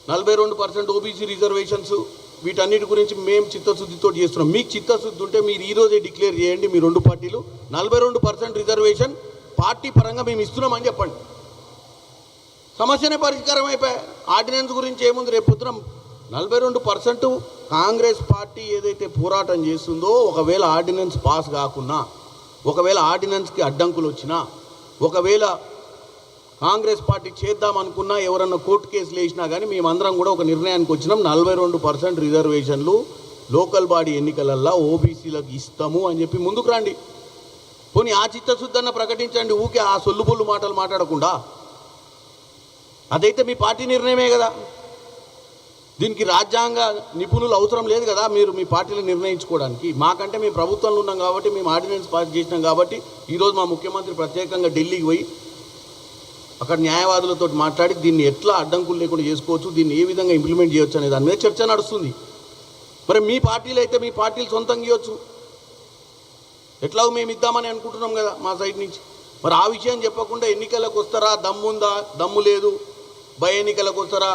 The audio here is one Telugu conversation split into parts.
42% ఓబీసీ రిజర్వేషన్స్, వీటన్నిటి గురించి మేము చిత్తశుద్ధితో చేస్తున్నాం. మీకు చిత్తశుద్ధి ఉంటే మీరు ఈరోజే డిక్లేర్ చేయండి. మీ రెండు పార్టీలు 42% రిజర్వేషన్ పార్టీ పరంగా మేము ఇస్తున్నామని చెప్పండి. సమస్యనే పరిష్కారం అయిపోయాయి. ఆర్డినెన్స్ గురించి ఏముంది? రేపు పొద్దున 42% కాంగ్రెస్ పార్టీ ఏదైతే పోరాటం చేస్తుందో, ఒకవేళ ఆర్డినెన్స్ పాస్ కాకున్నా, ఒకవేళ ఆర్డినెన్స్కి అడ్డంకులు వచ్చినా, ఒకవేళ కాంగ్రెస్ పార్టీ చేద్దామనుకున్నా, ఎవరన్నా కోర్టు కేసులు వేసినా కానీ మేమందరం కూడా ఒక నిర్ణయానికి వచ్చినాం. 42% రిజర్వేషన్లు లోకల్ బాడీ ఎన్నికలల్లో ఓబీసీలకు ఇస్తాము అని చెప్పి ముందుకు రండి. పోనీ ఆ చిత్తశుద్ధన్న ప్రకటించండి. ఊకే ఆ సొల్లుబొల్లు మాటలు మాట్లాడకుండా. అదైతే మీ పార్టీ నిర్ణయమే కదా. దీనికి రాజ్యాంగ నిపుణులు అవసరం లేదు కదా మీరు మీ పార్టీలు నిర్ణయించుకోవడానికి. మాకంటే మేము ప్రభుత్వంలో ఉన్నాం కాబట్టి, మేము ఆర్డినెన్స్ పాస్ చేసినాం కాబట్టి ఈరోజు మా ముఖ్యమంత్రి ప్రత్యేకంగా ఢిల్లీకి పోయి అక్కడ న్యాయవాదులతో మాట్లాడి దీన్ని ఎట్లా అడ్డంకులు లేకుండా చేసుకోవచ్చు, దీన్ని ఏ విధంగా ఇంప్లిమెంట్ చేయొచ్చు అనే దాని మీద చర్చ నడుస్తుంది. మరి మీ పార్టీలు అయితే మీ పార్టీలు సొంతంగా ఇవ్వచ్చు. ఎట్లాగో మేము ఇద్దామని అనుకుంటున్నాం కదా మా సైడ్ నుంచి. మరి ఆ విషయం చెప్పకుండా ఎన్నికలకు వస్తారా, దమ్ముందా, దమ్ము లేదు, బై ఎన్నికలకు వస్తారా,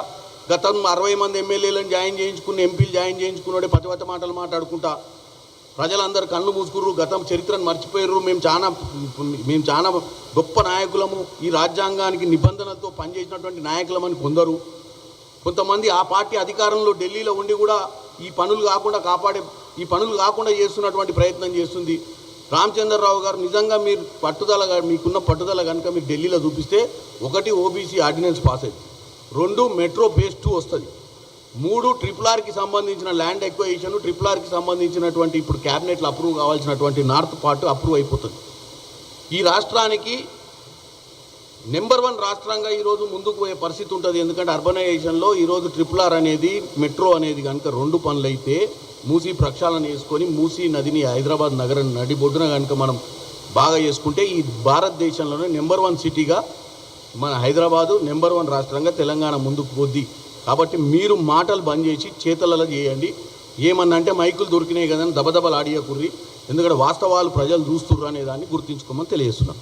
గతం 60 మంది ఎమ్మెల్యేలను జాయిన్ చేయించుకుని, ఎంపీలు జాయిన్ చేయించుకున్నాడే పతివత మాటలు మాట్లాడుకుంటా ప్రజలందరూ కళ్ళు మూసుకుర్రు, గతం చరిత్రను మర్చిపోయారు. మేము చాలా గొప్ప నాయకులము, ఈ రాజ్యాంగానికి నిబంధనలతో పనిచేసినటువంటి నాయకులమని కొందరు. కొంతమంది ఆ పార్టీ అధికారంలో ఢిల్లీలో ఉండి కూడా ఈ పనులు కాకుండా చేస్తున్నటువంటి ప్రయత్నం చేస్తుంది. రామచంద్రరావు గారు నిజంగా మీరు మీకున్న పట్టుదల కనుక మీరు ఢిల్లీలో చూపిస్తే, 1 ఓబీసీ ఆర్డినెన్స్ పాస్ అయింది, 2 మెట్రో ఫేజ్ 2 వస్తుంది, 3 RRRకి సంబంధించిన ల్యాండ్ ఎక్వైజిషన్, RRRకి సంబంధించినటువంటి ఇప్పుడు క్యాబినెట్లో అప్రూవ్ కావాల్సినటువంటి నార్త్ పార్ట్ అప్రూవ్ అయిపోతుంది. ఈ రాష్ట్రానికి నెంబర్ 1 రాష్ట్రంగా ఈరోజు ముందుకు పోయే పరిస్థితి ఉంటుంది. ఎందుకంటే అర్బనైజేషన్లో ఈరోజు RRR అనేది, మెట్రో అనేది కనుక 2 పనులు అయితే, మూసీ ప్రక్షాళన చేసుకొని మూసీ నదిని హైదరాబాద్ నగరం నడిబొడ్డున కనుక మనం బాగా చేసుకుంటే ఈ భారతదేశంలోనే నెంబర్ 1 సిటీగా మన హైదరాబాదు, నెంబర్ 1 రాష్ట్రంగా తెలంగాణ ముందుకు పోద్ది. కాబట్టి మీరు మాటలు బంద్ చేసి చేతలలో చేయండి. ఏమన్నా అంటే మైకులు దొరికినాయి కదని దబదబలు ఆడియకుర్రి. ఎందుకంటే వాస్తవాలు ప్రజలు చూస్తుర్రు అనే దాన్ని గుర్తుంచుకోమని తెలియజేస్తున్నాం.